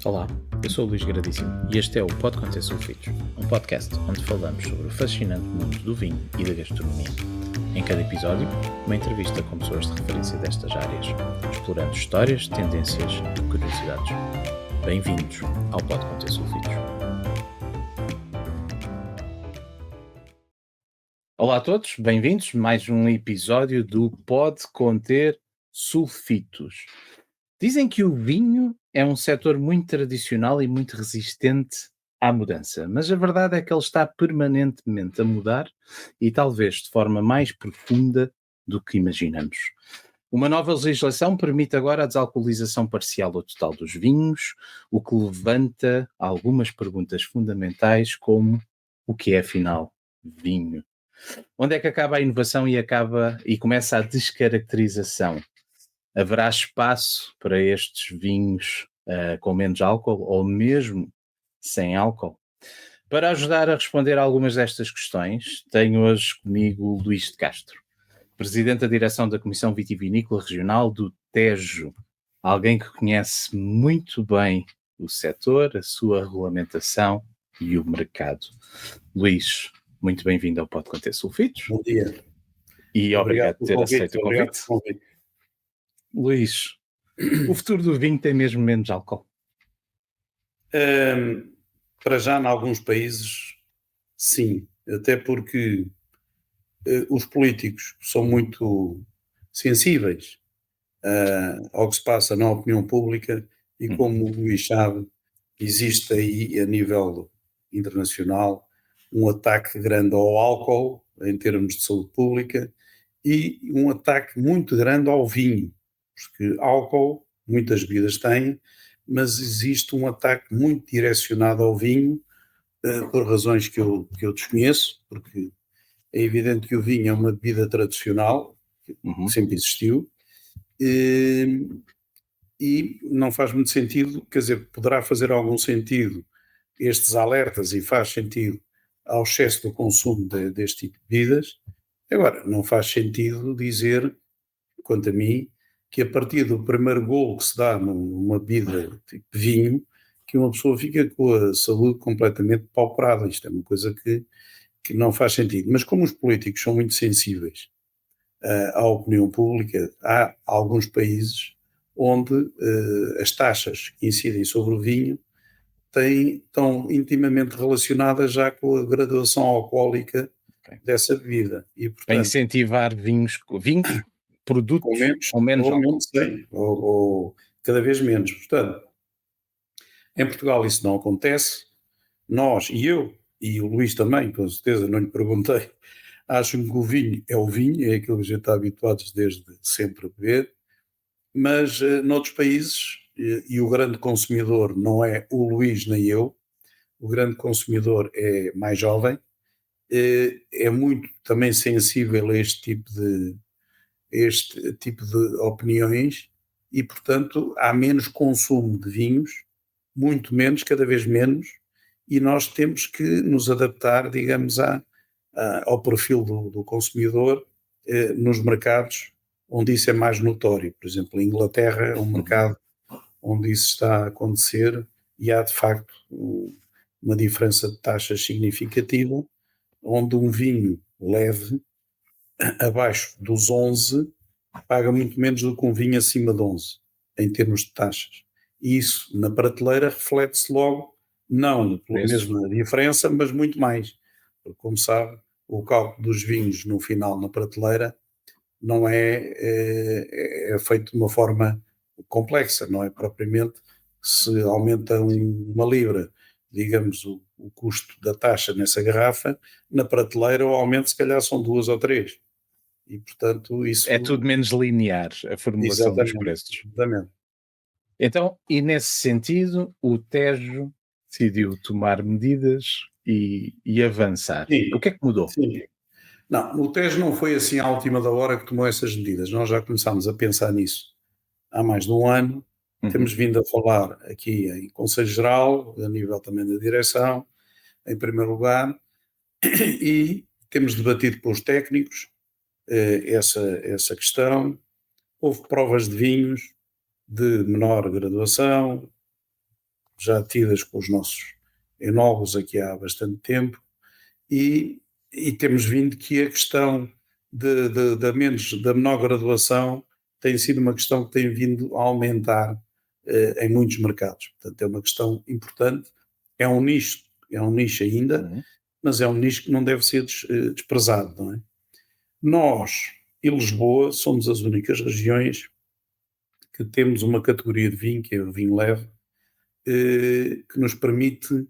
Olá, eu sou o Luís Gradíssimo e este é o Pode Conter Sulfitos, um podcast onde falamos sobre o fascinante mundo do vinho e da gastronomia. Em cada episódio, uma entrevista com pessoas de referência destas áreas, explorando histórias, tendências e curiosidades. Bem-vindos ao Pode Conter Sulfitos. Olá a todos, bem-vindos a mais um episódio do Pode Conter Sulfitos. Dizem que o vinho é um setor muito tradicional e muito resistente à mudança, mas a verdade é que ele está permanentemente a mudar e talvez de forma mais profunda do que imaginamos. Uma nova legislação permite agora a desalcoolização parcial ou total dos vinhos, o que levanta algumas perguntas fundamentais como o que é afinal vinho? Onde é que acaba a inovação e começa a descaracterização? Haverá espaço para estes vinhos com menos álcool ou mesmo sem álcool? Para ajudar a responder a algumas destas questões, tenho hoje comigo o Luís de Castro, Presidente da Direção da Comissão Vitivinícola Regional do Tejo, alguém que conhece muito bem o setor, a sua regulamentação e o mercado. Luís, muito bem-vindo ao Pode Conter Sulfitos. Bom dia. E obrigado por ter aceito o Obrigado convite. pelo convite. Luís, o futuro do vinho tem mesmo menos álcool? Para já, em alguns países, sim. Até porque os políticos são muito sensíveis ao que se passa na opinião pública e, como o Luís sabe, existe aí, a nível internacional, um ataque grande ao álcool, em termos de saúde pública, e um ataque muito grande ao vinho, porque álcool muitas bebidas têm, mas existe um ataque muito direcionado ao vinho, por razões que eu desconheço, porque é evidente que o vinho é uma bebida tradicional, que sempre existiu, e não faz muito sentido, quer dizer, poderá fazer algum sentido estes alertas e faz sentido ao excesso do consumo deste tipo de bebidas. Agora, não faz sentido dizer, quanto a mim, que a partir do primeiro golo que se dá numa bebida tipo vinho, que uma pessoa fica com a saúde completamente pauperada. Isto é uma coisa que não faz sentido. Mas como os políticos são muito sensíveis à opinião pública, há alguns países onde as taxas que incidem sobre o vinho estão intimamente relacionadas já com a graduação alcoólica dessa bebida. E, Para portanto, incentivar vinhos, com produtos menos, com menos ou álcool. menos 100, ou cada vez menos. Portanto, em Portugal isso não acontece. Nós, e eu, e o Luís também, com certeza, não lhe perguntei, acham que o vinho, é aquilo que a gente está habituados desde sempre a beber, mas noutros países, e o grande consumidor não é o Luís nem eu, o grande consumidor é mais jovem, é muito também sensível a este tipo de opiniões e, portanto, há menos consumo de vinhos, muito menos, cada vez menos, e nós temos que nos adaptar, digamos, ao perfil do consumidor nos mercados onde isso é mais notório. Por exemplo, a Inglaterra é um mercado onde isso está a acontecer e há, de facto, uma diferença de taxas significativa, onde um vinho leve, abaixo dos 11, paga muito menos do que um vinho acima de 11, em termos de taxas. E isso, na prateleira, reflete-se logo, não pela mesma diferença, mas muito mais. Porque, como sabe, o cálculo dos vinhos no final, na prateleira, não é feito de uma forma complexa, não é propriamente se aumenta uma libra, digamos, o custo da taxa nessa garrafa, na prateleira o aumento se calhar são 2 ou 3. E, portanto, isso... É tudo menos linear, a formulação dos Exatamente, preços. exatamente. Então, e nesse sentido, o Tejo decidiu tomar medidas e avançar. Sim, O que é que mudou? sim. Não, o Tejo não foi assim à última da hora que tomou essas medidas. Nós já começámos a pensar nisso há mais de um ano. Temos vindo a falar aqui em Conselho Geral, a nível também da direção, em primeiro lugar, e temos debatido com os técnicos essa questão. Houve provas de vinhos de menor graduação, já tidas com os nossos enólogos aqui há bastante tempo, e temos vindo que a questão da menor graduação tem sido uma questão que tem vindo a aumentar em muitos mercados. Portanto, é uma questão importante, é um nicho ainda, Uhum. mas é um nicho que não deve ser desprezado, não é? Nós e Lisboa somos as únicas regiões que temos uma categoria de vinho, que é o vinho leve, que nos permite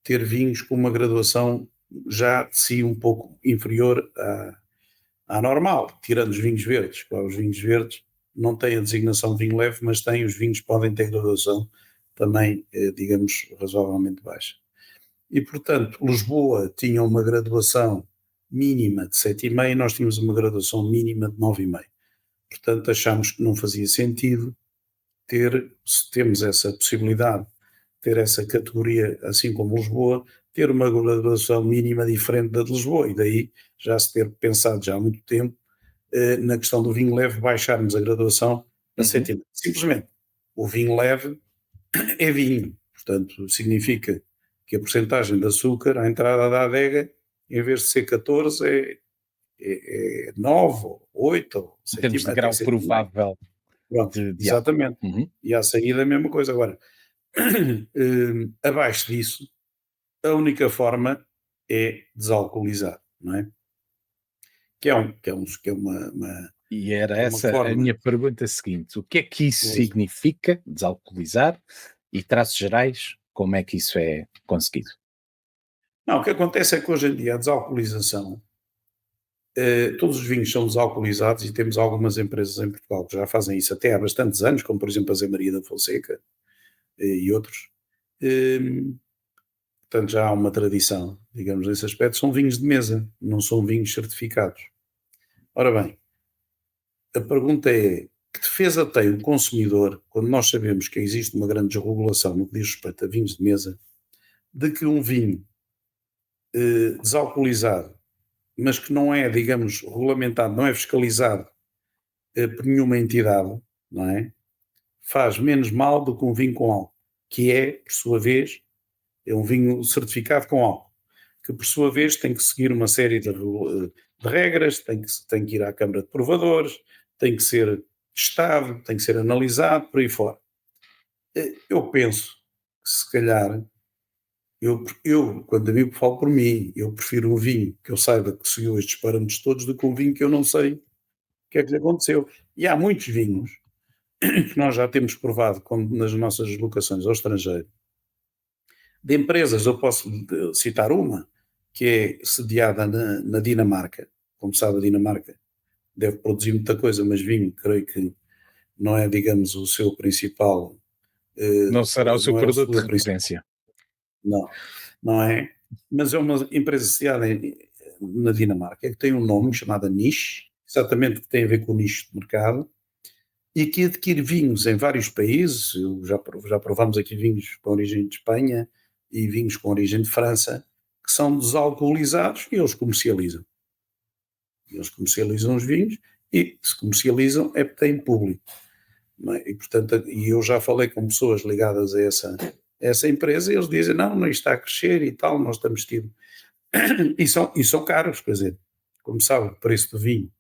ter vinhos com uma graduação já de si um pouco inferior à normal, tirando os vinhos verdes. Claro, os vinhos verdes não têm a designação de vinho leve, mas têm, os vinhos podem ter graduação também, digamos, razoavelmente baixa. E, portanto, Lisboa tinha uma graduação mínima de 7,5 e nós tínhamos uma graduação mínima de 9,5. Portanto, achámos que não fazia sentido se temos essa possibilidade, ter essa categoria, assim como Lisboa, ter uma graduação mínima diferente da de Lisboa, e daí já se ter pensado já há muito tempo na questão do vinho leve, baixarmos a graduação para Uhum. 7,5. Simplesmente, o vinho leve é vinho, portanto, significa que a porcentagem de açúcar à entrada da adega, em vez de ser 14, é 9, ou 8, ou Em termos de até grau 7,5. provável Pronto, de álcool. exatamente. Uhum. E à saída a mesma coisa. Agora, abaixo disso, a única forma é desalcoolizar, não é? Que é E era que é uma essa a forma. minha pergunta seguinte: o que é que isso significa, desalcoolizar, e traços gerais, como é que isso é conseguido? Não, o que acontece é que hoje em dia a desalcoolização, todos os vinhos são desalcoolizados, e temos algumas empresas em Portugal que já fazem isso até há bastantes anos, como por exemplo a Zé Maria da Fonseca e outros. Hum, Portanto, já há uma tradição, digamos, nesse aspecto. São vinhos de mesa, não são vinhos certificados. Ora bem, a pergunta é: que defesa tem o consumidor quando nós sabemos que existe uma grande desregulação no que diz respeito a vinhos de mesa, de que um vinho desalcoolizado, mas que não é, digamos, regulamentado, não é fiscalizado por nenhuma entidade, não é? Faz menos mal do que um vinho com álcool, que é, por sua vez, é um vinho certificado com álcool, que por sua vez tem que seguir uma série de regras, tem que ir à Câmara de Provadores, tem que ser testado, tem que ser analisado, por aí fora. Eu penso que se calhar, quando a mim falo por mim, eu prefiro um vinho que eu saiba que seguiu estes parâmetros todos do que um vinho que eu não sei o que é que lhe aconteceu. E há muitos vinhos que nós já temos provado, como nas nossas deslocações ao estrangeiro, de empresas. Eu posso citar uma, que é sediada na Dinamarca. Como sabe, a Dinamarca deve produzir muita coisa, mas vinho, creio que não é, digamos, o seu principal, Não será o seu não é a produto sua de principal, referência. não, não é, mas é uma empresa sediada na Dinamarca, que tem um nome Uhum. chamado Niche, exatamente, que tem a ver com o nicho de mercado, e que adquire vinhos em vários países. Já provamos aqui vinhos com origem de Espanha e vinhos com origem de França, que são desalcoolizados, e eles comercializam. Eles comercializam os vinhos, e se comercializam é porque têm público, não é? E, portanto, eu já falei com pessoas ligadas a essa empresa, e eles dizem: não, não está a crescer e tal, nós estamos tido. E são caros, quer dizer, como sabe, o preço do vinho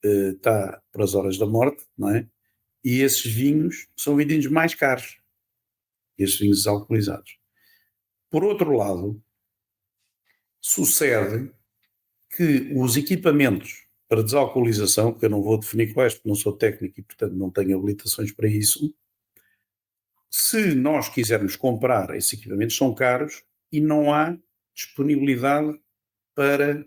está para as horas da morte, não é? E esses vinhos são vendidos mais caros, esses vinhos alcoolizados. Por outro lado, sucede que os equipamentos para desalcoolização, que eu não vou definir quais, porque não sou técnico e, portanto, não tenho habilitações para isso, se nós quisermos comprar esses equipamentos, são caros e não há disponibilidade para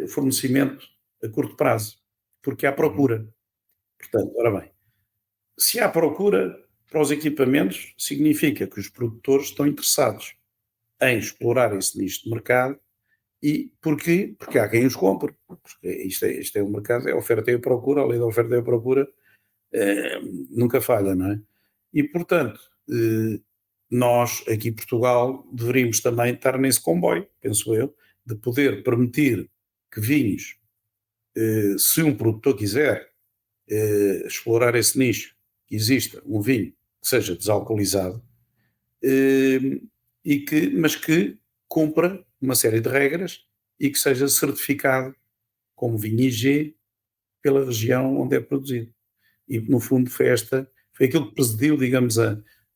fornecimento a curto prazo, porque há Uhum. procura. Portanto, ora bem, se há procura para os equipamentos, significa que os produtores estão interessados em explorar esse nicho de mercado. E porquê? Porque há quem os compre. Porque isto é um mercado, é oferta e a procura, a lei da oferta e a procura eh, nunca falha, não é? E, portanto, nós, aqui em Portugal, deveríamos também estar nesse comboio, penso eu, de poder permitir que vinhos, se um produtor quiser explorar esse nicho, que exista um vinho que seja desalcoolizado, mas que cumpra uma série de regras e que seja certificado como vinho IG pela região onde é produzido. E no fundo foi aquilo que presidiu, digamos,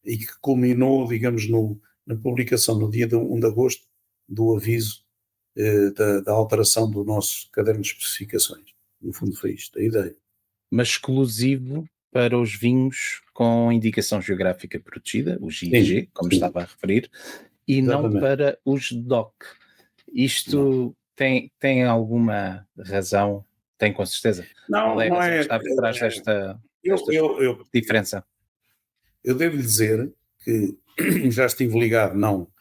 e que culminou, digamos, na publicação no dia de 1 de agosto do aviso da alteração do nosso caderno de especificações. No fundo foi isto, a ideia. Mas exclusivo para os vinhos com indicação geográfica protegida, os IG, Sim, como sim, estava a referir, e não exatamente. para os DOC. Isto tem alguma razão? Tem, com certeza. Qual Não, é a não razão que é. está por trás Eu, desta eu, eu, diferença? eu devo lhe dizer que já estive ligado, não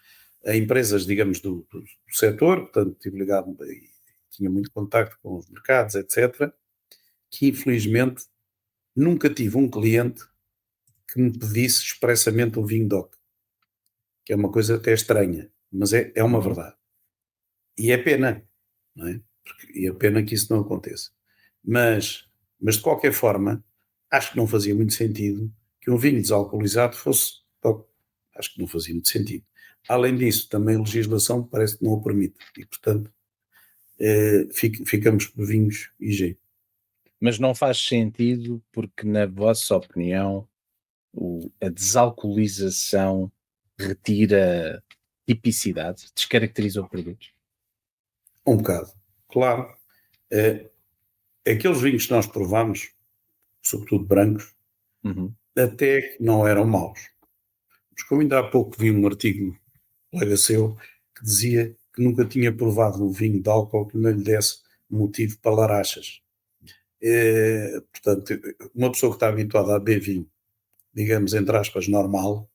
a empresas, digamos, do setor, portanto, estive ligado e tinha muito contacto com os mercados, etc., que infelizmente nunca tive um cliente que me pedisse expressamente um vinho DOC, que é uma coisa até estranha, mas é uma Uhum. verdade. E é pena, não é? E é pena que isso não aconteça. Mas de qualquer forma, acho que não fazia muito sentido que um vinho desalcoolizado fosse DOC. Acho que não fazia muito sentido. Além disso, também a legislação parece que não o permite. E, portanto, ficamos por vinhos IG. Mas não faz sentido porque, na vossa opinião, a desalcoolização retira tipicidade, descaracteriza o produto? Um bocado. Claro, eh, aqueles vinhos que nós provamos, sobretudo brancos, Uhum. até que não eram maus. Mas como ainda há pouco vi um artigo, um colega seu, que dizia que nunca tinha provado um vinho de álcool que não lhe desse motivo para larachas. Portanto, uma pessoa que está habituada a beber vinho, digamos, entre aspas, normal,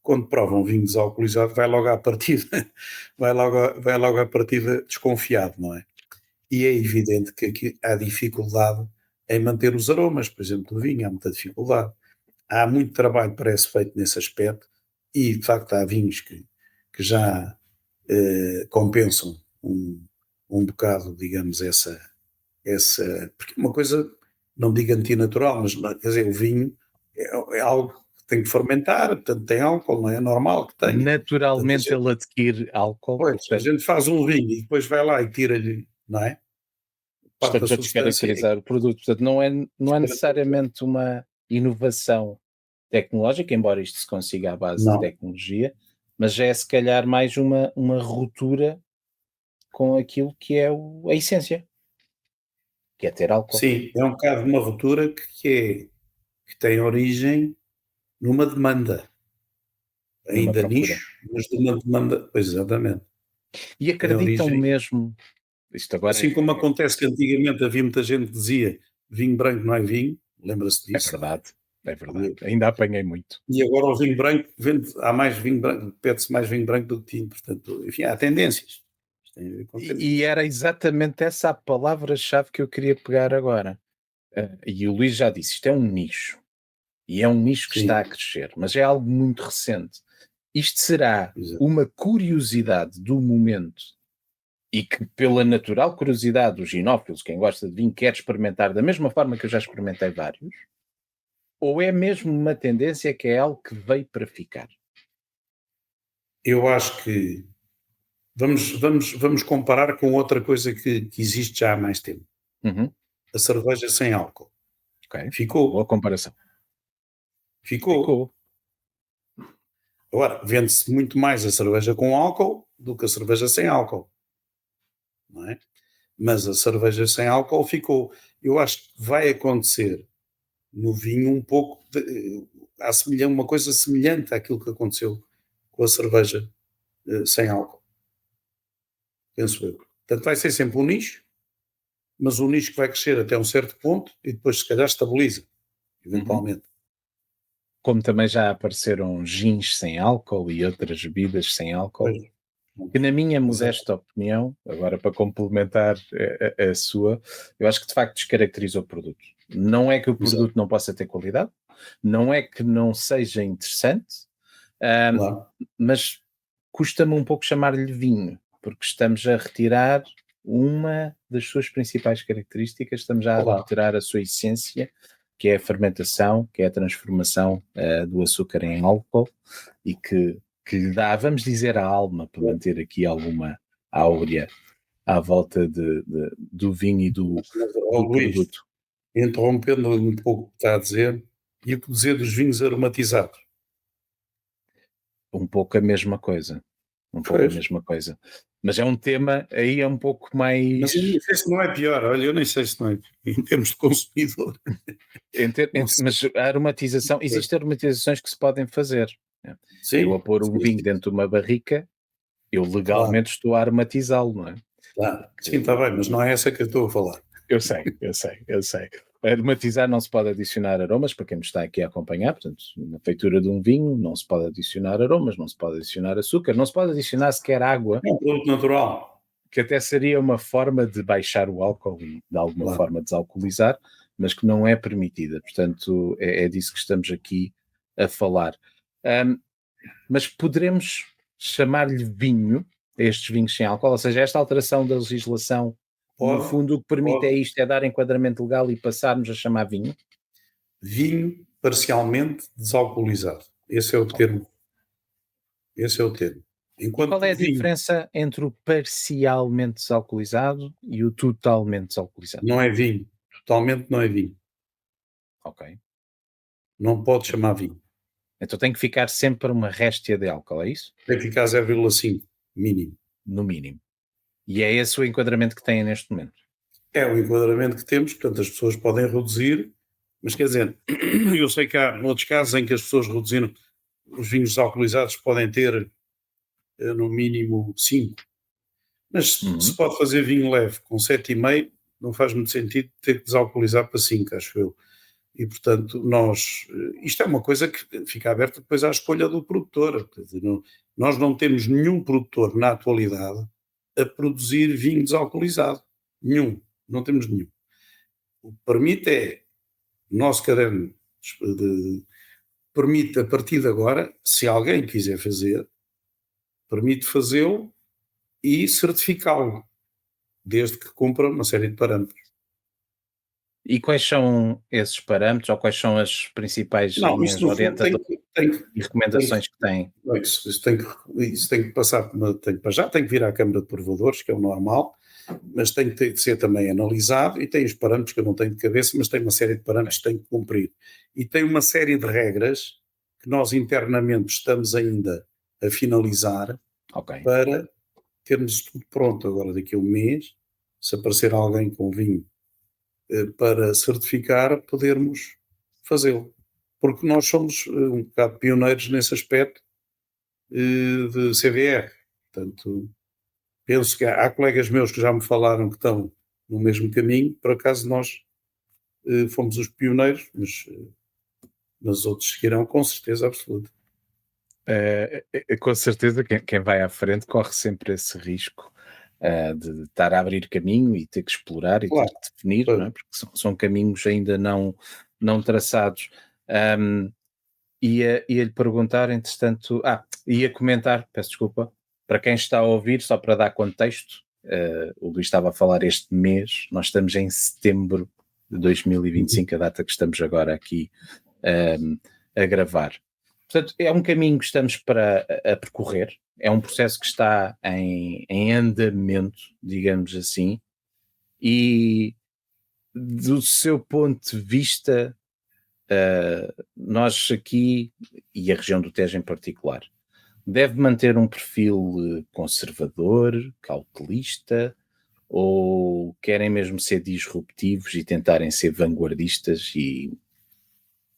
quando prova um vinho desalcoolizado, vai logo à partida, vai logo à partida desconfiado, não é? E é evidente que aqui há dificuldade em manter os aromas, por exemplo, do vinho, há muita dificuldade. Há muito trabalho, parece, feito nesse aspecto, e de facto há vinhos que já compensam um bocado, digamos, essa. Porque uma coisa, não digo antinatural, mas quer dizer, o vinho é algo que tem que fermentar, portanto tem álcool, não é normal que tenha. Portanto, Naturalmente ele adquire álcool, pois, a portanto, gente faz um vinho e depois vai lá e tira-lhe, não é? Parte da estamos a substância. descaracterizar o produto. Portanto, não é necessariamente uma inovação tecnológica, embora isto se consiga à base de Não. tecnologia, mas já é se calhar mais uma ruptura com aquilo que é a essência, que é ter álcool, Sim, é um bocado uma ruptura que tem origem numa demanda, numa ainda procura. nicho, mas de uma demanda, pois exatamente, E tem acreditam origem, mesmo, isto agora assim como acontece que antigamente havia muita gente que dizia vinho branco não é vinho, lembra-se é disso, não é? verdade, é verdade, ainda apanhei muito. E agora o vinho branco, há mais vinho branco, pede-se mais vinho branco do que tinto, portanto, enfim, há tendências. Isto tem a ver com E tendências. era exatamente essa a palavra-chave que eu queria pegar agora. E o Luís já disse, isto é um nicho. E é um nicho que está Sim, a crescer, mas é algo muito recente. Isto será exato. uma curiosidade do momento e que, pela natural curiosidade dos ginófilos, quem gosta de vinho, quer experimentar da mesma forma que eu já experimentei vários, ou é mesmo uma tendência que é algo que veio para ficar? Eu acho que vamos comparar com outra coisa que existe já há mais tempo. Uhum, A cerveja sem álcool. ok, boa Ficou, comparação. ficou. Ficou. Agora, vende-se muito mais a cerveja com álcool do que a cerveja sem álcool, não é? Mas a cerveja sem álcool ficou. Eu acho que vai acontecer no vinho um pouco, uma coisa semelhante àquilo que aconteceu com a cerveja sem álcool, penso eu. Portanto, vai ser sempre um nicho, mas um nicho que vai crescer até um certo ponto e depois, se calhar, estabiliza, Uhum. eventualmente. Como também já apareceram gins sem álcool e outras bebidas sem álcool, Pois, que na minha exato, modesta opinião, agora para complementar a sua, eu acho que de facto descaracteriza o produto. Não é que o exato, produto não possa ter qualidade, não é que não seja interessante, ahm, claro, mas custa-me um pouco chamar-lhe vinho, porque estamos a retirar uma das suas principais características, estamos a claro. adulterar a sua essência, que é a fermentação, que é a transformação do açúcar em álcool e que lhe dá, vamos dizer, a alma, para manter aqui alguma áurea à volta do vinho e do Luís, produto. interrompendo um pouco o que está a dizer, e o que dizer dos vinhos aromatizados? Um pouco a mesma coisa. Um pouco a Pois, mesma coisa. Mas é um tema aí é um pouco mas eu mais. nem sei se não é pior, olha, eu nem sei se não é pior, em termos de consumidor. Não sei. Mas a aromatização, existem aromatizações que se podem fazer. Né? Eu a Sim, pôr um sim, vinho sim, dentro de uma barrica, eu claro, legalmente estou a aromatizá-lo, não é? claro. Sim, está bem, mas não é essa que eu estou a falar. Eu sei, eu sei, eu sei. Aromatizar não se pode adicionar aromas, para quem nos está aqui a acompanhar, portanto, na feitura de um vinho não se pode adicionar aromas, não se pode adicionar açúcar, não se pode adicionar sequer água, É um produto natural, que até seria uma forma de baixar o álcool e de alguma claro. forma desalcoolizar, mas que não é permitida. Portanto, é disso que estamos aqui a falar. Ahm, mas poderemos chamar-lhe vinho, a estes vinhos sem álcool, ou seja, esta alteração da legislação, no Pode, fundo, o que permite é pode. isto, é dar enquadramento legal e passarmos a chamar vinho. Vinho parcialmente desalcoolizado. Esse é o termo. E qual Enquanto é o a vinho diferença entre o parcialmente desalcoolizado e o totalmente desalcoolizado? não é vinho, totalmente não é vinho. Ok. Não pode chamar vinho. Então tem que ficar sempre uma réstia de álcool, é isso? Tem que ficar 0,5 mínimo. No mínimo. E é esse o enquadramento que têm neste momento. É o enquadramento que temos, portanto as pessoas podem reduzir, mas quer dizer, eu sei que há outros casos em que as pessoas reduziram, os vinhos desalcoolizados podem ter no mínimo 5, mas se Uhum. pode fazer vinho leve com 7,5, não faz muito sentido ter que desalcoolizar para 5, acho eu. E, portanto, isto é uma coisa que fica aberta depois à escolha do produtor. Quer dizer, nós não temos nenhum produtor na atualidade a produzir vinho desalcoolizado. Nenhum. Não temos nenhum. O que permite é, o nosso caderno permite, a partir de agora, se alguém quiser fazer, permite fazê-lo e certificá-lo, desde que cumpra uma série de parâmetros. E quais são esses parâmetros ou quais são as principais Não, isso linhas no fundo orientadoras e tem que recomendações que têm? não, isso tem que passar para já tem que vir à Câmara de Provadores, que é o normal, mas tem que ser também analisado e tem os parâmetros que eu não tenho de cabeça, mas tem uma série de Ok, parâmetros que tem que cumprir. E tem uma série de regras que nós internamente estamos ainda a finalizar ok. para termos tudo pronto agora daqui a um mês, se aparecer alguém com vinho para certificar, podermos fazê-lo. Porque nós somos um bocado pioneiros nesse aspecto de CVR. Portanto, penso que há colegas meus que já me falaram que estão no mesmo caminho. Por acaso nós fomos os pioneiros, mas outros seguirão com certeza absoluta. Com certeza quem vai à frente corre sempre esse risco de estar a abrir caminho e ter que explorar e ter Claro, que definir, não pois. é? Porque são caminhos ainda não traçados. Ahm, ia-lhe perguntar, entretanto, ia comentar, peço desculpa, para quem está a ouvir, só para dar contexto, o Luís estava a falar este mês, nós estamos em setembro de Uhum. 2025, a data que estamos agora aqui a gravar. Portanto, é um caminho que estamos para a percorrer, é um processo que está em andamento, digamos assim, e do seu ponto de vista, nós aqui, e a região do Tejo em particular, deve manter um perfil conservador, cautelista, ou querem mesmo ser disruptivos e tentarem ser vanguardistas e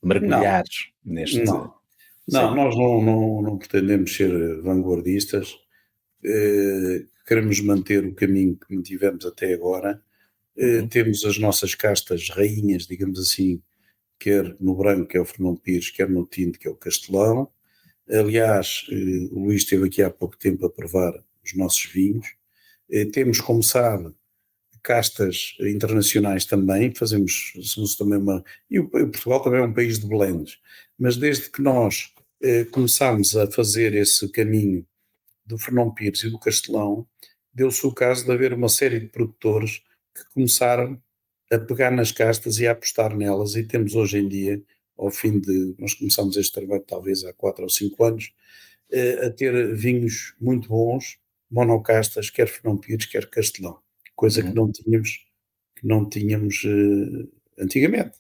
Não, mergulhar neste não. Não, segmento? nós não pretendemos ser vanguardistas. Queremos manter o caminho que mantivemos até agora. Uhum. Temos as nossas castas rainhas, digamos assim, quer no branco, que é o Fernão Pires, quer no tinto, que é o Castelão. Aliás, o Luís esteve aqui há pouco tempo a provar os nossos vinhos. Temos, como sabe, castas internacionais também, somos também e Portugal também é um país de blends, mas desde que nós começámos a fazer esse caminho do Fernão Pires e do Castelão, deu-se o caso de haver uma série de produtores que começaram a pegar nas castas e a apostar nelas, e temos hoje em dia, ao fim de, nós começámos este trabalho talvez há 4 ou 5 anos, a ter vinhos muito bons, monocastas, quer Fernão Pires, quer Castelão, coisa Uhum. que não tínhamos antigamente.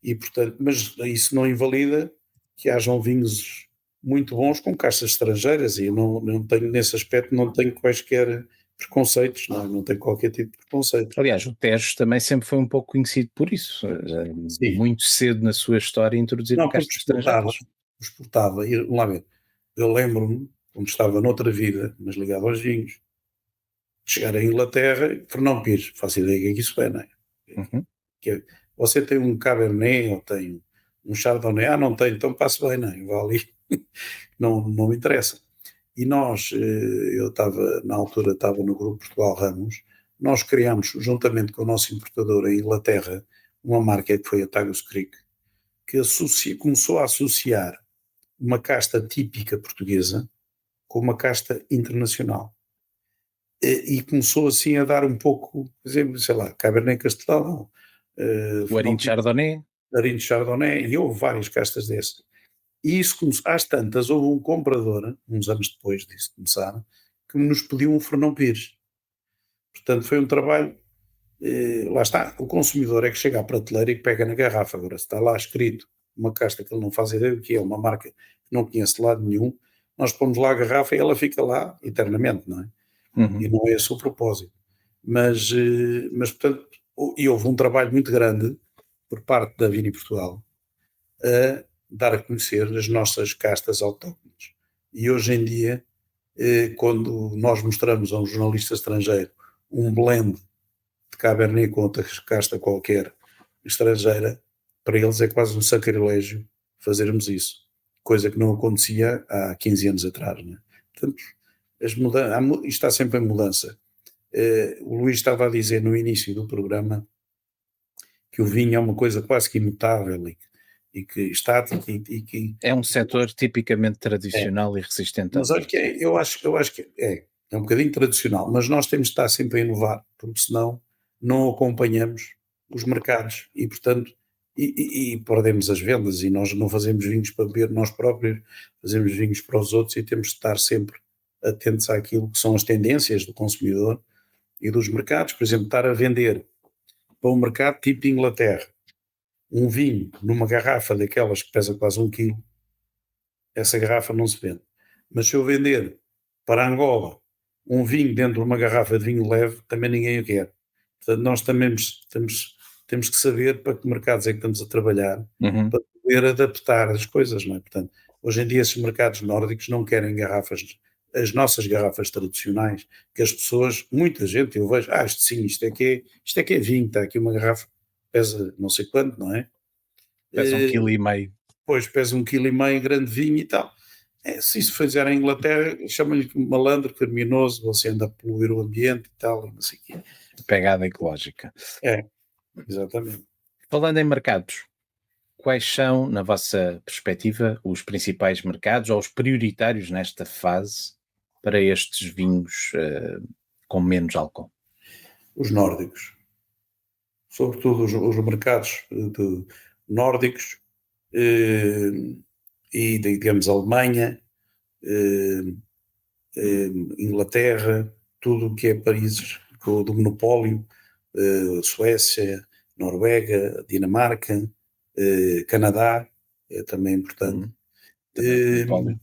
E portanto, mas isso não invalida que hajam vinhos muito bons com castas estrangeiras, e eu não tenho, nesse aspecto, não tenho quaisquer preconceitos, não tenho qualquer tipo de preconceito. Aliás, o Tejo também sempre foi um pouco conhecido por isso, Sim, muito cedo na sua história introduzir não, porque castas estrangeiras. exportava, e vamos lá ver, eu lembro-me, quando estava noutra vida, mas ligado aos vinhos, chegar à Inglaterra, Fernão Pires, faço ideia do que é que isso é, não é? Uhum. Que é, você tem um Cabernet ou tem um Chardonnay? Ah, não tenho, então passo bem, não, vá ali, não me interessa. E nós, eu estava, na altura estava no grupo Portugal Ramos, nós criámos, juntamente com o nosso importador em Inglaterra, uma marca que foi a Tagus Creek, que começou a associar uma casta típica portuguesa com uma casta internacional. E começou assim a dar um pouco, por exemplo, sei lá, Cabernet Castelão, O Arinho Fernão de Pires, Chardonnay, Arinho de Chardonnay, e houve várias castas dessas. E isso começou, às tantas, houve um comprador, uns anos depois disso começar, que nos pediu um Fernão Pires. Portanto, foi um trabalho, lá está, o consumidor é que chega à prateleira e que pega na garrafa. Agora, se está lá escrito uma casta que ele não faz ideia do que é, uma marca que não conhece de lado nenhum, nós pomos lá a garrafa e ela fica lá eternamente, não é? E uhum. não é esse o propósito. Mas portanto, e houve um trabalho muito grande por parte da Vini Portugal a dar a conhecer as nossas castas autóctones. E hoje em dia, quando nós mostramos a um jornalista estrangeiro um blend de Cabernet com outra casta qualquer estrangeira, para eles é quase um sacrilégio fazermos isso, coisa que não acontecia há 15 anos atrás. Né? Portanto, isto está sempre em mudança. O Luís estava a dizer no início do programa que o vinho é uma coisa quase que imutável e que estática e que É um setor tipicamente é. tradicional e resistente ao Mas olha que tempo. eu acho que é um bocadinho tradicional, mas nós temos de estar sempre a inovar, porque senão não acompanhamos os mercados e, portanto, e perdemos as vendas, e nós não fazemos vinhos para beber nós próprios, fazemos vinhos para os outros, e temos de estar sempre atentos àquilo que são as tendências do consumidor e dos mercados. Por exemplo, estar a vender para um mercado tipo Inglaterra um vinho numa garrafa daquelas que pesa quase 1 quilo, essa garrafa não se vende. Mas se eu vender para Angola um vinho dentro de uma garrafa de vinho leve, também ninguém o quer. Portanto, nós também temos que saber para que mercados é que estamos a trabalhar, Uhum. para poder adaptar as coisas, não é? Portanto, hoje em dia esses mercados nórdicos não querem garrafas, as nossas garrafas tradicionais, que as pessoas, muita gente, eu vejo, isto sim, isto é que é vinho, está aqui uma garrafa, pesa não sei quanto, não é? Pesa um Eh, quilo e meio. Depois pesa 1,5 kg, grande vinho e tal. Se isso fizer em Inglaterra, chamam-lhe malandro, criminoso, você anda a poluir o ambiente e tal, e não sei o quê. Pegada ecológica. É, exatamente. Falando em mercados, quais são, na vossa perspectiva, os principais mercados ou os prioritários nesta fase para estes vinhos com menos álcool? Os nórdicos, sobretudo os mercados nórdicos, eh, e digamos Alemanha, eh, Inglaterra, tudo o que é países do monopólio, Suécia, Noruega, Dinamarca, Canadá, é também importante. Uhum. Também Eh, monopólio.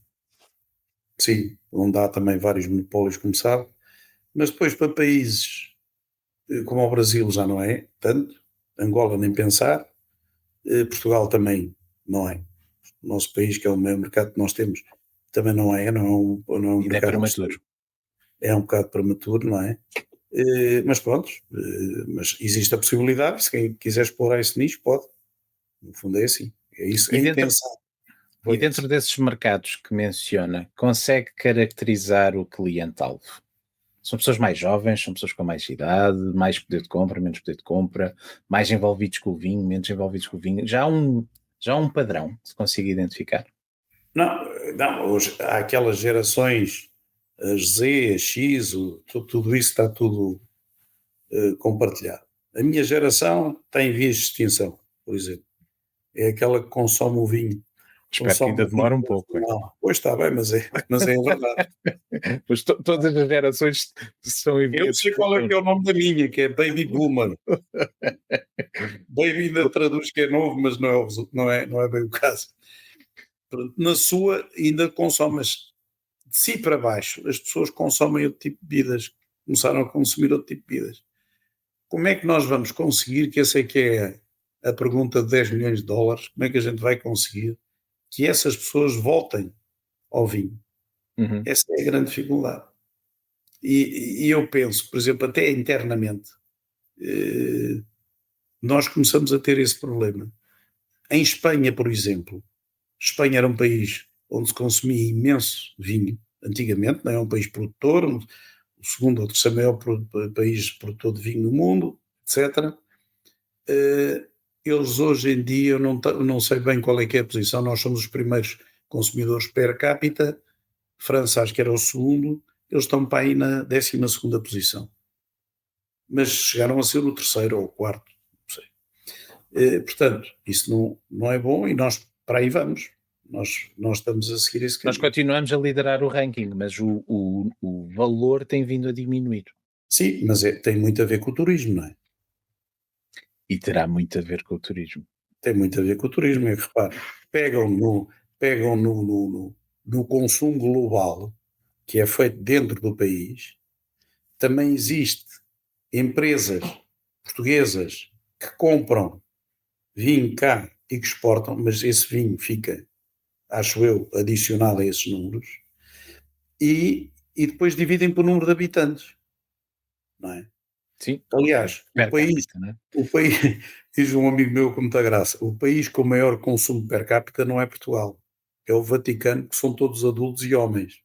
sim, onde há também vários monopólios, como sabe, mas depois para países como o Brasil já não é tanto, Angola nem pensar, Portugal também não é. O nosso país, que é o maior mercado que nós temos, também não é um Ainda é mercado que prematuro. é um bocado prematuro, não é? Mas pronto, mas existe a possibilidade, se quem quiser explorar esse nicho, pode. No fundo é assim. É isso, E a dentro, intenção e foi dentro essa. desses mercados que menciona, consegue caracterizar o cliente-alvo? São pessoas mais jovens, são pessoas com mais idade, mais poder de compra, menos poder de compra, mais envolvidos com o vinho, menos envolvidos com o vinho. Já há um padrão que se consiga identificar. Não, hoje há aquelas gerações, as Z, a X, tudo isso está tudo compartilhado. A minha geração está em vias de extinção, por exemplo. É aquela que consome o vinho. Espero que Consome ainda o vinho demore um pouco. nacional. Pois está bem, mas é verdade. Pois todas as gerações são Eu sei qual é que é o nome da minha, que é Baby Boomer. Baby ainda traduz que é novo, mas não é bem o caso. Pronto, na sua ainda consome, mas de si para baixo as pessoas consomem outro tipo de bebidas, começaram a consumir outro tipo de bebidas. Como é que nós vamos conseguir, que essa é que é a pergunta de 10 milhões de dólares, como é que a gente vai conseguir que essas pessoas voltem ao vinho? Uhum. Essa é a grande dificuldade. E eu penso, por exemplo, até internamente, eh, nós começamos a ter esse problema. Em Espanha, por exemplo, Espanha era um país onde se consumia imenso vinho, antigamente, não é um país produtor, o segundo ou terceiro maior país produtor de vinho no mundo, etc. Eles hoje em dia, eu não sei bem qual é que é a posição, nós somos os primeiros consumidores per capita, França acho que era o segundo, eles estão para aí na 12ª posição, mas chegaram a ser o terceiro ou o quarto, não sei. Portanto, isso não é bom e nós para aí vamos. Nós estamos a seguir esse Nós caminho. continuamos a liderar o ranking, mas o valor tem vindo a diminuir. Sim, mas tem muito a ver com o turismo, não é? E terá muito a ver com o turismo. Tem muito a ver com o turismo. E repare, pegam no, pegam no consumo global, que é feito dentro do país, também existe empresas portuguesas que compram vinho cá e que exportam, mas esse vinho fica, acho eu, adicionado a esses números, e depois dividem por número de habitantes, não é? Sim, Aliás, per capita, não é? o país, diz um amigo meu com muita graça, o país com maior consumo per capita não é Portugal, é o Vaticano, que são todos adultos e homens.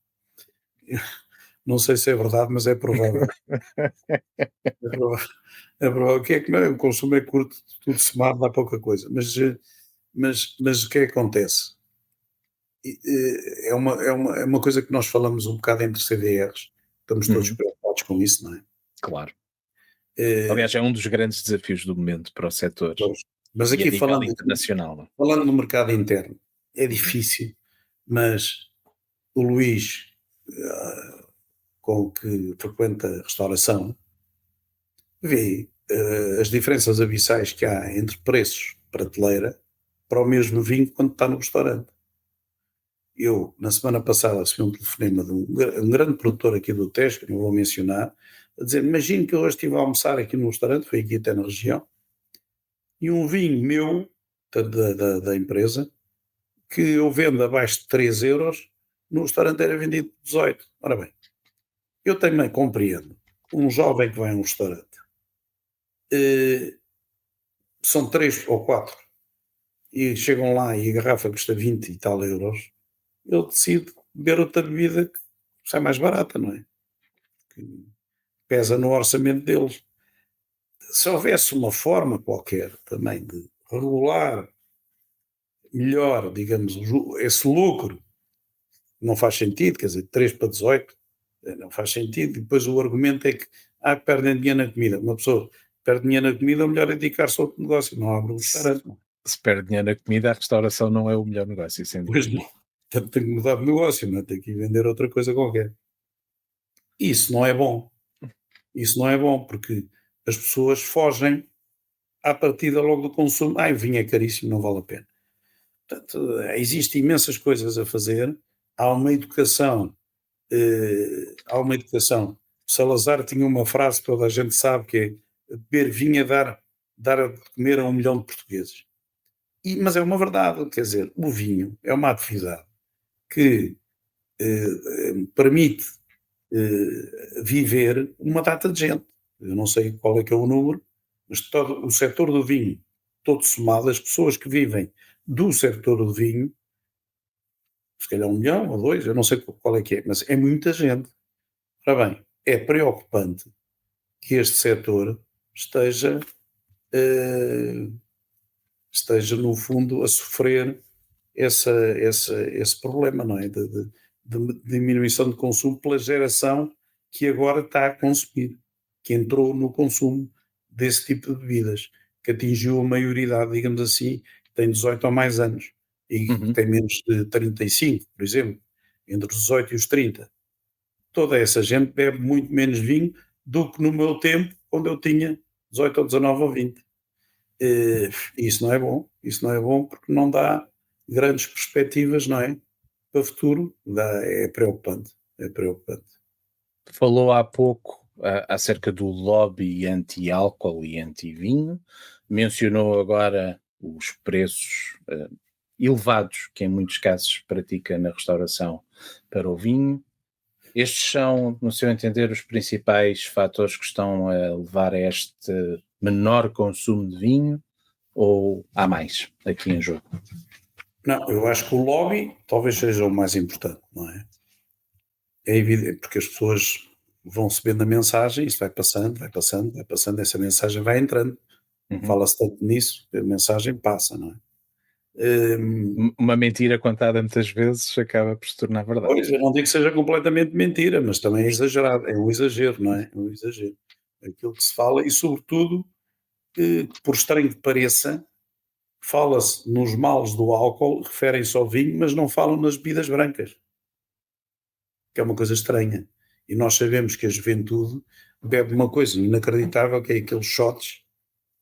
Não sei se é verdade, mas é provável. É provável, é provável. O que é que não é? O consumo é curto, tudo somado dá pouca coisa. Mas o que é que acontece? É uma coisa que nós falamos um bocado entre CDRs, estamos todos Uhum, preocupados com isso, não é? claro. Eh, Aliás, é um dos grandes desafios do momento para o setor Pois. Mas e a aqui nível falando, internacional, não é? falando no mercado interno, é Uhum. difícil, mas o Luís, ah, com o que frequenta a restauração, vê as diferenças abissais que há entre preços de prateleira para o mesmo vinho quando está no restaurante. Eu, na semana passada, recebi um telefonema de um grande produtor aqui do Tejo, que não vou mencionar, a dizer: imagino que eu hoje estive a almoçar aqui no restaurante, foi aqui até na região, e um vinho meu, da empresa, que eu vendo abaixo de 3 euros, no restaurante era vendido por 18. Ora bem, eu também compreendo um jovem que vai a um restaurante, eh, são 3 ou 4, e chegam lá e a garrafa custa 20 e tal euros, ele decide beber outra bebida que sai mais barata, não é? Que pesa no orçamento deles. Se houvesse uma forma qualquer também de regular melhor, digamos, esse lucro, não faz sentido, quer dizer, 3 para 18, não faz sentido. E depois o argumento é que perdem dinheiro na comida. Uma pessoa perde dinheiro na comida, o melhor é dedicar-se a outro negócio, não abre um Se, restaurante. se perde dinheiro na comida, a restauração não é o melhor negócio, sem Pois dúvida. não. Portanto, tem que mudar de negócio, não é? Tem que ir vender outra coisa qualquer. Isso não é bom. Isso não é bom, porque as pessoas fogem à partida logo do consumo. O vinho é caríssimo, não vale a pena. Portanto, existem imensas coisas a fazer. Há uma educação. Há uma educação. Salazar tinha uma frase que toda a gente sabe que é: beber vinho é dar de comer a 1 milhão de portugueses. Mas é uma verdade, quer dizer, o vinho é uma atividade que permite viver uma data de gente. Eu não sei qual é que é o número, mas todo o setor do vinho, todo somado, as pessoas que vivem do setor do vinho, se calhar 1 milhão ou 2, eu não sei qual é que é, mas é muita gente. Ora bem, é preocupante que este setor esteja, eh, esteja no fundo a sofrer esse problema, não é? De diminuição de consumo pela geração que agora está a consumir, que entrou no consumo desse tipo de bebidas, que atingiu a maioridade, digamos assim, tem 18 ou mais anos e que Uhum. tem menos de 35, por exemplo, entre os 18 e os 30. Toda essa gente bebe muito menos vinho do que no meu tempo, quando eu tinha 18 ou 19 ou 20. Isso não é bom, isso não é bom porque não dá grandes perspectivas, não é? Para o futuro, é preocupante, é preocupante. Falou há pouco acerca do lobby anti-álcool e anti-vinho, mencionou agora os preços elevados que em muitos casos pratica na restauração para o vinho. Estes são, no seu entender, os principais fatores que estão a levar a este menor consumo de vinho ou há mais aqui em jogo? Não, eu acho que o lobby talvez seja o mais importante, não é? É evidente, porque as pessoas vão recebendo a mensagem, isso vai passando, vai passando, vai passando, essa mensagem vai entrando. Uhum. Fala-se tanto nisso, a mensagem passa, não é? Uma mentira contada muitas vezes acaba por se tornar verdade. Pois, eu não digo que seja completamente mentira, mas também é exagerado, é um exagero, não é? É um exagero. Aquilo que se fala e, sobretudo, por estranho que pareça, fala-se nos males do álcool, referem-se ao vinho, mas não falam nas bebidas brancas, que é uma coisa estranha. E nós sabemos que a juventude bebe uma coisa inacreditável, que é aqueles shots.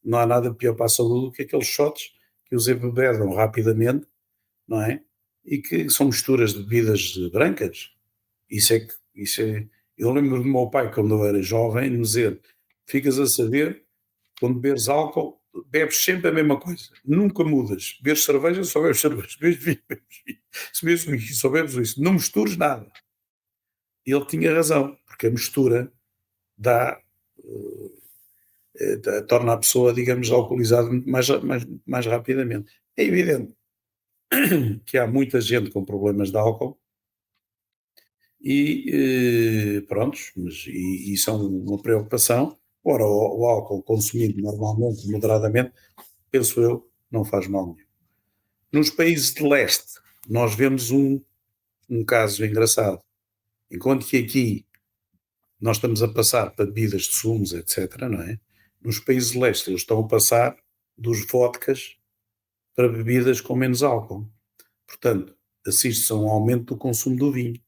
Não há nada pior para a saúde do que aqueles shots que os embebedam rapidamente, não é? E que são misturas de bebidas brancas. Isso é. Eu lembro do meu pai, quando eu era jovem, me dizer: ficas a saber, quando bebes álcool, bebes sempre a mesma coisa, nunca mudas. Bebes cerveja, só bebes cerveja. Bebes vinho, bebes vinho. Se bebes whisky, só bebes isso. Não mistures nada. E ele tinha razão, porque a mistura dá, torna a pessoa, digamos, alcoolizada muito mais rapidamente. É evidente que há muita gente com problemas de álcool e prontos, e são uma preocupação. Ora, o álcool consumido normalmente, moderadamente, penso eu, não faz mal nenhum. Nos países de leste, nós vemos um caso engraçado. Enquanto que aqui nós estamos a passar para bebidas de sumos, etc., não é? Nos países de leste, eles estão a passar dos vodkas para bebidas com menos álcool. Portanto, assiste-se a um aumento do consumo do vinho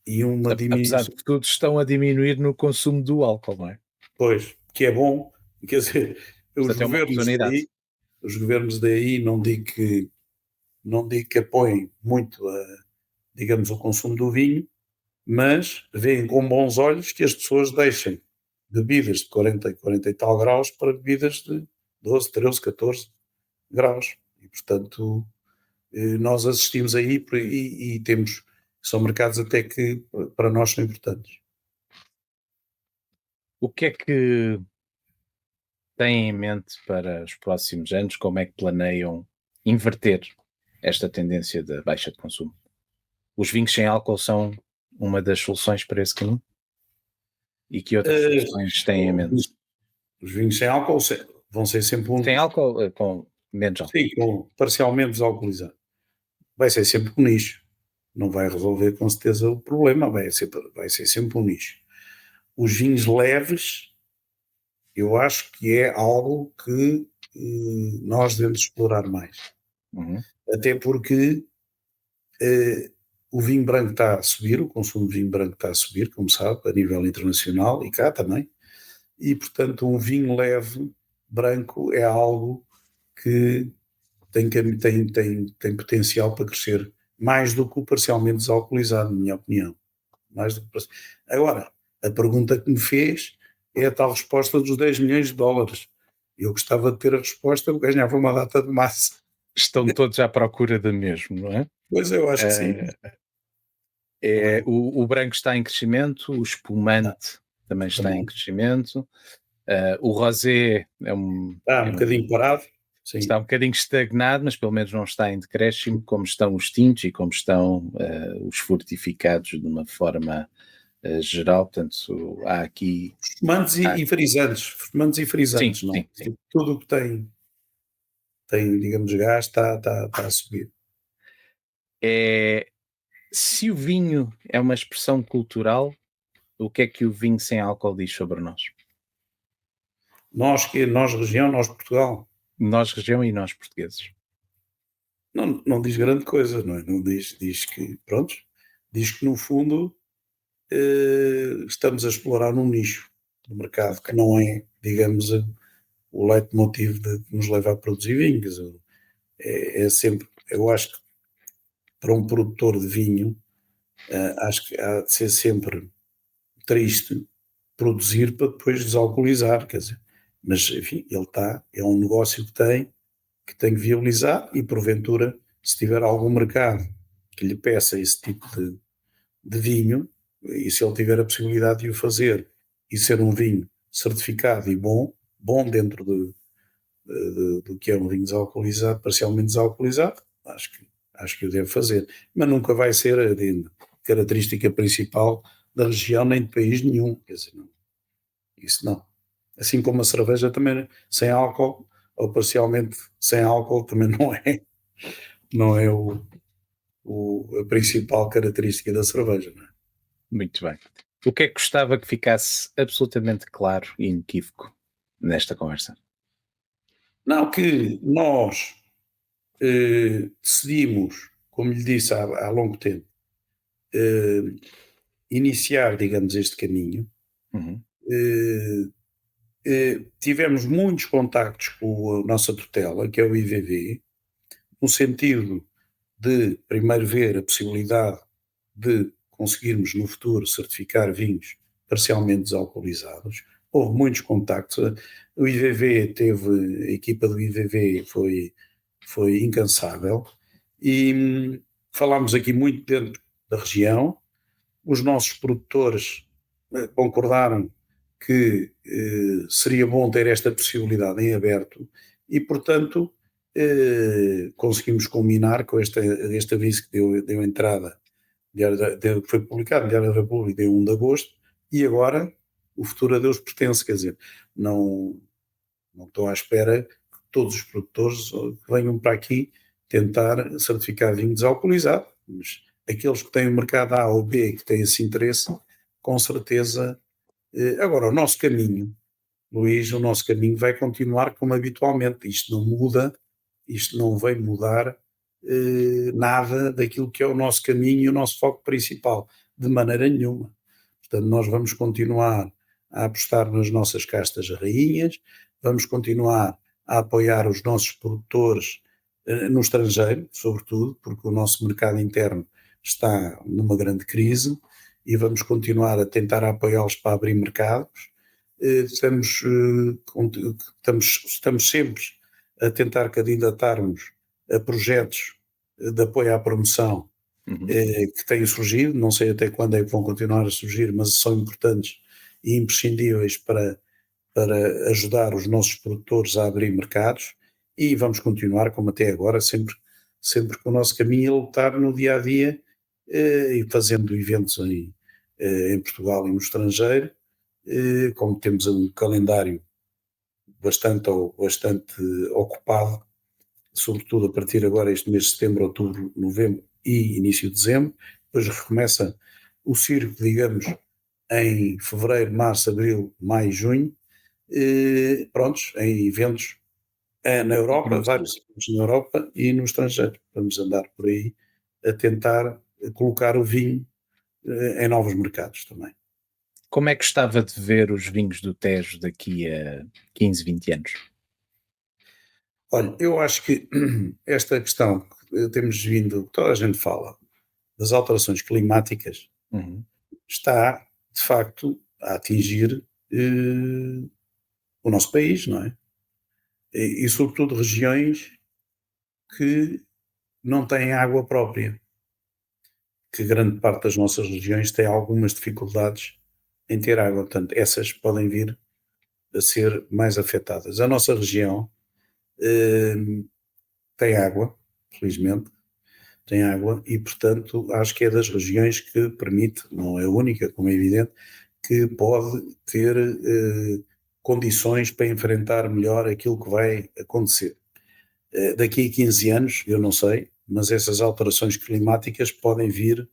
e uma Apesar de diminuição. que todos estão a diminuir no consumo do álcool, não é? Pois, que é bom, quer dizer, os Portanto, é uma governos oportunidade. daí, os governos daí não digo que apoiem muito, digamos, o consumo do vinho, mas veem com bons olhos que as pessoas deixem bebidas de 40, 40 e tal graus para bebidas de 12, 13, 14 graus. E, portanto, nós assistimos aí e temos, são mercados até que para nós são importantes. O que é que têm em mente para os próximos anos? Como é que planeiam inverter esta tendência da baixa de consumo? Os vinhos sem álcool são uma das soluções para esse caminho? E que outras Eh, soluções têm em mente? os vinhos sem álcool vão ser sempre Sem álcool, com menos álcool. sim, parcialmente desalcoolizado. Vai ser sempre um nicho. Não vai resolver com certeza o problema, vai ser sempre um nicho. Os vinhos leves, eu acho que é algo que nós devemos explorar mais. Uhum. Até porque o vinho branco está a subir, o consumo de vinho branco está a subir, como sabe, a nível internacional e cá também. E, portanto, um vinho leve, branco, é algo que tem potencial para crescer mais do que o parcialmente desalcoolizado, na minha opinião. Mais do que Agora, a pergunta que me fez é a tal resposta dos 10 milhões de dólares. Eu gostava de ter a resposta, eu ganhava uma data de massa. Estão todos à procura da mesmo, não é? Pois eu acho que sim. Não é? O branco está em crescimento, o espumante também está em Também. crescimento, o rosé Está um bocadinho parado. está Sim. um bocadinho estagnado, mas pelo menos não está em decréscimo, como estão os tintos e como estão os fortificados de uma forma geral. Portanto, há aqui. Fumantes Há, e frisantes. Fumantes e sim, frisantes, não é? sim, sim. Tudo o que tem, digamos, gás está a subir. É, se o vinho é uma expressão cultural, o que é que o vinho sem álcool diz sobre nós? Nós região, nós Portugal. Nós região e nós portugueses. Não diz grande coisa, não é? Não diz que, pronto, diz que no fundo estamos a explorar um nicho do mercado que não é, digamos, o leitmotiv de nos leva a produzir vinhos. É sempre, eu acho que para um produtor de vinho, acho que há de ser sempre triste produzir para depois desalcoolizar, quer dizer, mas enfim, é um negócio que tem que viabilizar e porventura, se tiver algum mercado que lhe peça esse tipo de vinho, e se ele tiver a possibilidade de o fazer e ser um vinho certificado e bom dentro do que é um vinho desalcoolizado, parcialmente desalcoolizado, acho que o deve fazer. Mas nunca vai ser a característica principal da região nem de país nenhum. Quer dizer, não, isso não. Assim como a cerveja também sem álcool, ou parcialmente sem álcool, também não é a principal característica da cerveja. Não é? Muito bem. O que é que gostava que ficasse absolutamente claro e inequívoco nesta conversa? Não, que nós decidimos, como lhe disse há longo tempo, eh, iniciar, digamos, este caminho. Uhum. Tivemos muitos contactos com a nossa tutela, que é o IVV, no sentido de primeiro ver a possibilidade de conseguirmos no futuro certificar vinhos parcialmente desalcoolizados. Houve muitos contactos. O IVV teve, a equipa do IVV foi incansável e falámos aqui muito dentro da região. Os nossos produtores concordaram que seria bom ter esta possibilidade em aberto e, portanto, conseguimos combinar com este aviso que deu entrada, que foi publicado no Diário da República em 1 de agosto, e agora o futuro a Deus pertence, quer dizer, não, não estou à espera que todos os produtores venham para aqui tentar certificar vinho desalcoolizado, mas aqueles que têm o mercado A ou B que têm esse interesse, com certeza. Agora, o nosso caminho, Luís, o nosso caminho vai continuar como habitualmente. Isto não muda, isto não vai mudar nada daquilo que é o nosso caminho e o nosso foco principal, de maneira nenhuma. Portanto, nós vamos continuar a apostar nas nossas castas rainhas, vamos continuar a apoiar os nossos produtores no estrangeiro, sobretudo, porque o nosso mercado interno está numa grande crise e vamos continuar a tentar apoiá-los para abrir mercados. Estamos sempre a tentar candidatar-nos a projetos de apoio à promoção que têm surgido, não sei até quando é que vão continuar a surgir, mas são importantes e imprescindíveis para ajudar os nossos produtores a abrir mercados e vamos continuar como até agora, sempre com o nosso caminho a lutar no dia a dia e fazendo eventos em Portugal e no estrangeiro, como temos um calendário bastante ocupado, sobretudo a partir agora este mês de setembro, outubro, novembro e início de dezembro, depois recomeça o circo, digamos, em fevereiro, março, abril, maio, junho, prontos, em eventos na Europa, vários eventos na Europa e no estrangeiro. Vamos andar por aí a tentar colocar o vinho em novos mercados também. Como é que gostava de ver os vinhos do Tejo daqui a 15, 20 anos? Olha, eu acho que esta questão que temos vindo, toda a gente fala, das alterações climáticas, Uhum. está, de facto, a atingir o nosso país, não é? E sobretudo regiões que não têm água própria, que grande parte das nossas regiões tem algumas dificuldades em ter água, portanto, essas podem vir a ser mais afetadas. A nossa região eh, tem água, felizmente, tem água e, portanto, acho que é das regiões que permite, não é a única, como é evidente, que pode ter condições para enfrentar melhor aquilo que vai acontecer. Daqui a 15 anos, eu não sei, mas essas alterações climáticas podem vir,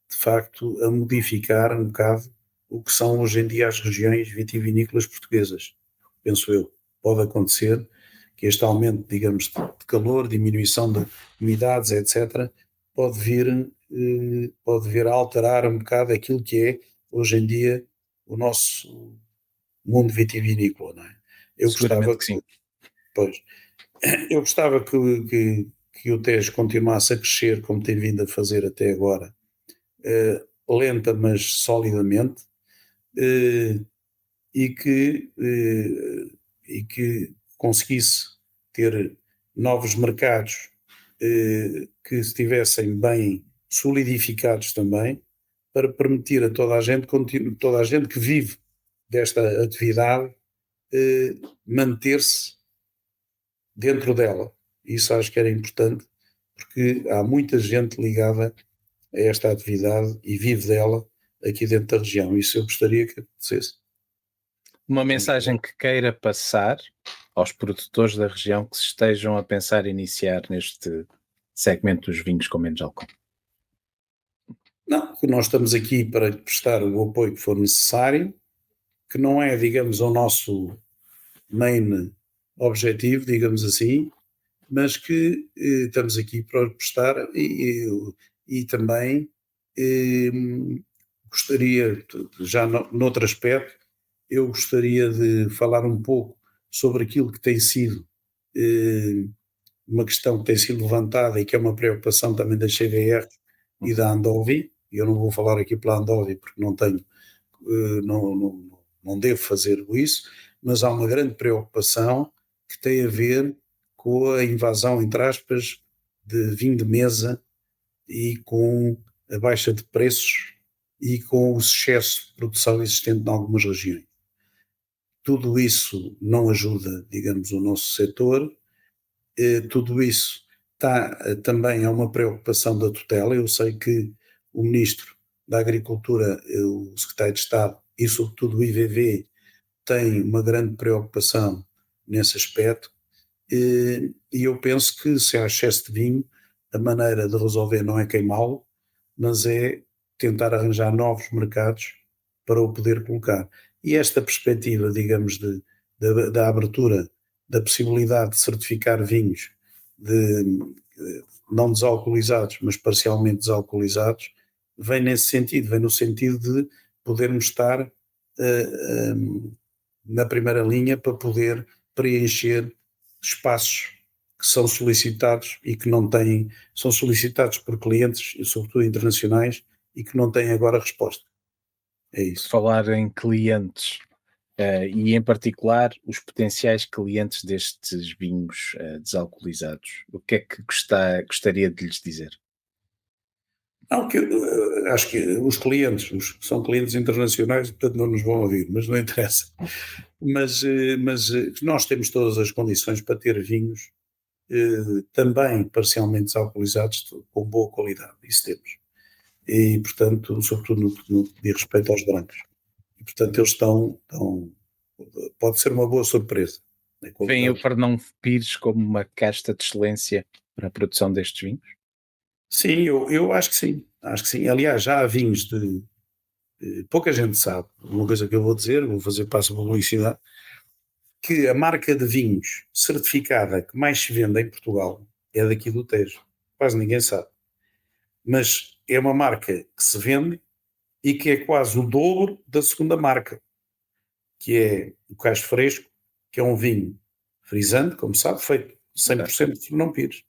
de facto, a modificar um bocado o que são hoje em dia as regiões vitivinícolas portuguesas. penso eu, pode acontecer, que este aumento, digamos, de calor, diminuição de umidades, etc., pode vir a alterar um bocado aquilo que é, hoje em dia, o nosso mundo vitivinícola, não é? Eu Seguramente gostava que sim. pois, eu gostava que o Tejo continuasse a crescer como tem vindo a fazer até agora, lenta mas solidamente, eh, e que conseguisse ter novos mercados, que estivessem bem solidificados também, para permitir a toda a gente, toda a gente que vive desta atividade, manter-se dentro dela. Isso acho que era importante, porque há muita gente ligada a esta atividade e vive dela aqui dentro da região. Isso eu gostaria que acontecesse. Uma mensagem que queira passar aos produtores da região que se estejam a pensar iniciar neste segmento dos vinhos com menos álcool. Não, que nós estamos aqui para prestar o apoio que for necessário, que não é, digamos, o nosso main objetivo, digamos assim, mas que estamos aqui para prestar e também eh, gostaria, já noutro aspecto, eu gostaria de falar um pouco sobre aquilo que tem sido uma questão que tem sido levantada e que é uma preocupação também da CBR e da Andovi. Eu não vou falar aqui pela Andovi porque não tenho, não devo fazer isso, mas há uma grande preocupação que tem a ver com a invasão, entre aspas, de vinho de mesa e com a baixa de preços e com o excesso de produção existente em algumas regiões. Tudo isso não ajuda, digamos, o nosso setor. Tudo isso também é uma preocupação da tutela. Eu sei que o Ministro da Agricultura, o Secretário de Estado e sobretudo o IVV têm uma grande preocupação nesse aspecto, e eu penso que se há excesso de vinho, a maneira de resolver não é queimá-lo, mas é tentar arranjar novos mercados para o poder colocar. E esta perspectiva, digamos, da abertura da possibilidade de certificar vinhos não desalcoolizados, mas parcialmente desalcoolizados, vem nesse sentido, vem no sentido de podermos estar na primeira linha para poder preencher espaços que são solicitados e que não têm, são solicitados por clientes, sobretudo internacionais, e que não têm agora resposta. É isso. Falar em clientes e em particular os potenciais clientes destes vinhos desalcoolizados, o que é que gostaria de lhes dizer? Não, acho que os clientes, são clientes internacionais, portanto não nos vão ouvir, mas não interessa. Mas nós temos todas as condições para ter vinhos também parcialmente desalcoolizados com boa qualidade, isso temos. E, portanto, sobretudo no que diz respeito aos brancos. E, portanto, eles pode ser uma boa surpresa. Vem o Fernão Pires como uma casta de excelência para a produção destes vinhos? Sim, eu acho que sim. Acho que sim. Aliás, já há vinhos de. Pouca gente sabe. Uma coisa que eu vou dizer, vou fazer passo para a publicidade, que a marca de vinhos certificada que mais se vende em Portugal é daqui do Tejo. Quase ninguém sabe. Mas é uma marca que se vende e que é quase o dobro da segunda marca, que é o Cacho Fresco, que é um vinho frisante, como sabe, feito 100% de Fernão Pires.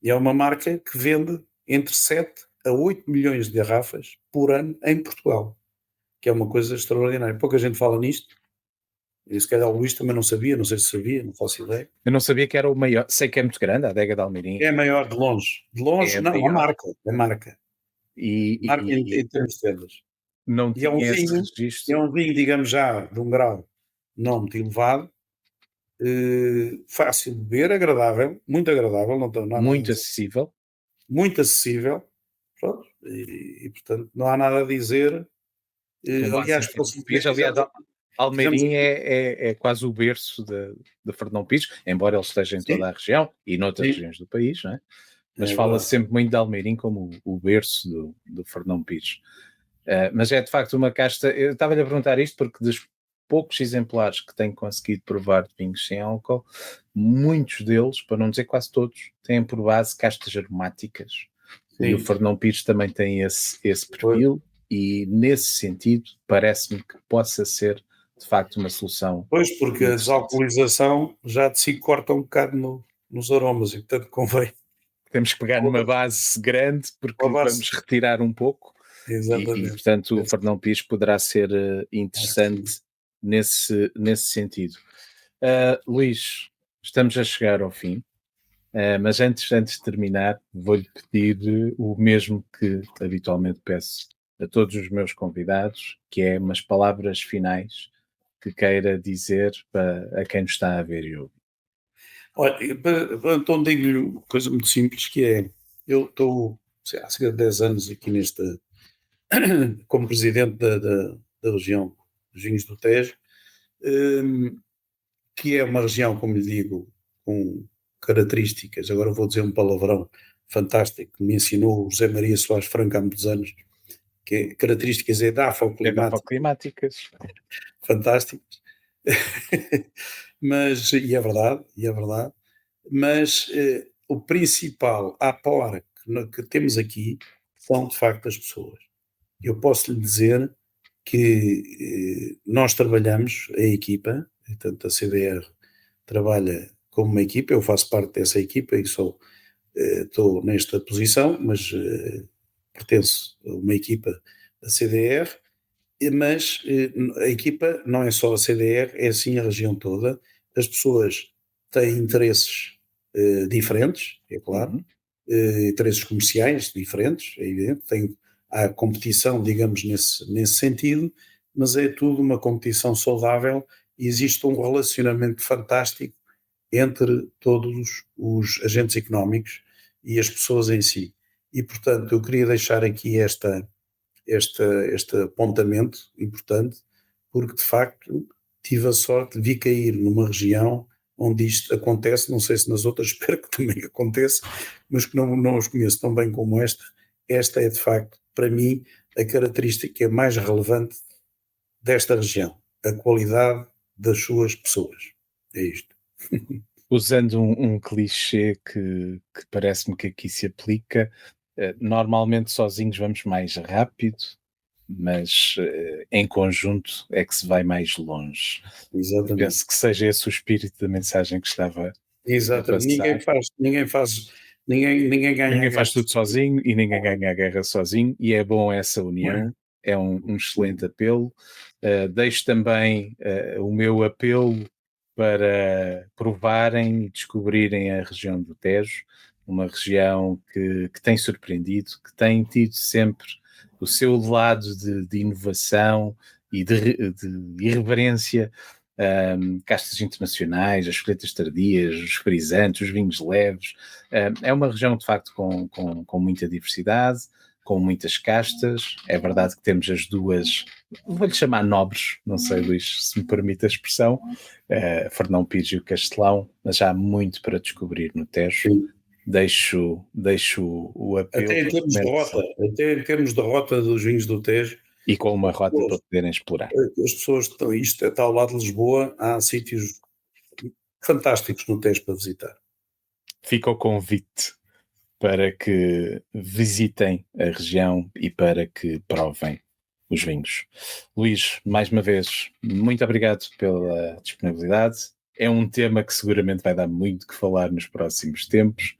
E é uma marca que vende entre 7 a 8 milhões de garrafas por ano em Portugal, que é uma coisa extraordinária. Pouca gente fala nisto, e se calhar o Luís também não sabia, não sei se sabia, não faço ideia. Eu não sabia que era o maior, sei que é muito grande, a adega de Almeirim. É a maior de longe É não, maior. a marca em termos de vendas. Não E tinha esse é registro. um vinho, digamos já, de um grau não muito elevado, fácil de beber, agradável, não há nada a Muito dizer, acessível. muito acessível, pronto, portanto não há nada a dizer. Com base em Aliás, Fernão Pires. Aliás, fizemos Almeirim aqui, é quase o berço de Fernão Pires, embora ele esteja em sim, toda a região e noutras sim, regiões do país, não é? Mas é fala-se verdade. sempre muito de Almeirim como o berço do Fernão Pires. Mas é de facto uma casta. Eu estava-lhe a perguntar isto porque poucos exemplares que tenho conseguido provar de vinhos sem álcool, muitos deles, para não dizer quase todos, têm por base castas aromáticas. E o Fernão Pires também tem esse perfil, e nesse sentido parece-me que possa ser de facto uma solução. Pois, porque a desalcoolização já de si corta um bocado nos aromas, e portanto convém. Temos que pegar numa base grande, porque vamos retirar um pouco. E portanto o Fernão Pires poderá ser interessante nesse sentido. Luís, estamos a chegar ao fim, mas antes de terminar, vou-lhe pedir o mesmo que habitualmente peço a todos os meus convidados, que é umas palavras finais que queira dizer a quem nos está a ver e ouvir. Olha, então digo-lhe uma coisa muito simples, que é, eu estou há cerca de 10 anos aqui como presidente da região dos Vinhos do Tejo, que é uma região, como lhe digo, com características, agora vou dizer um palavrão fantástico, que me ensinou o José Maria Soares Franco há muitos anos, que é características edafoclimáticas. Fantásticas. Mas, e é verdade, mas o principal apoio que temos aqui são de facto as pessoas. Eu posso lhe dizer que nós trabalhamos, a equipa, portanto a CDR trabalha como uma equipa, eu faço parte dessa equipa e estou nesta posição, mas pertenço a uma equipa da CDR, mas a equipa não é só a CDR, é sim a região toda. As pessoas têm interesses diferentes, é claro, interesses comerciais diferentes, é evidente, há competição, digamos, nesse sentido, mas é tudo uma competição saudável e existe um relacionamento fantástico entre todos os agentes económicos e as pessoas em si. E, portanto, eu queria deixar aqui este apontamento importante, porque de facto tive a sorte de vir cair numa região onde isto acontece, não sei se nas outras, espero que também aconteça, mas que não os conheço tão bem como esta. Esta é de facto, para mim, a característica mais relevante desta região, a qualidade das suas pessoas. É isto. Usando um clichê que parece-me que aqui se aplica, normalmente sozinhos vamos mais rápido, mas em conjunto é que se vai mais longe. Exatamente. Penso que seja esse o espírito da mensagem que estava a passar. Ninguém ganha. Ninguém faz tudo sozinho e ninguém ganha a guerra sozinho, e é bom essa união, é um excelente apelo. Deixo também o meu apelo para provarem e descobrirem a região do Tejo, uma região que tem surpreendido, que tem tido sempre o seu lado de inovação e de irreverência, castas internacionais, as colheitas tardias, os frisantes, os vinhos leves. É uma região, de facto, com muita diversidade, com muitas castas. É verdade que temos as duas, vou-lhe chamar nobres, não sei, Luís, se me permite a expressão, Fernão Pires e o Castelão, mas há muito para descobrir no Tejo. Sim. Deixo o apelo. Até em termos de rota dos vinhos do Tejo. E com uma rota para poderem explorar. As pessoas que estão, isto está ao lado de Lisboa, há sítios fantásticos no Tejo para visitar. Fica o convite para que visitem a região e para que provem os vinhos. Luís, mais uma vez, muito obrigado pela disponibilidade. É um tema que seguramente vai dar muito que falar nos próximos tempos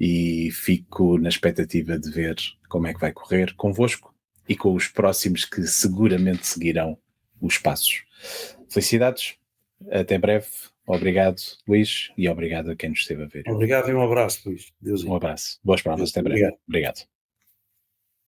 e fico na expectativa de ver como é que vai correr convosco e com os próximos que seguramente seguirão os passos. Felicidades, até breve. Obrigado, Luís, e obrigado a quem nos esteve a ver. Obrigado e um abraço, Luís. Deus. Um abraço. Boas provas, até breve. Obrigado.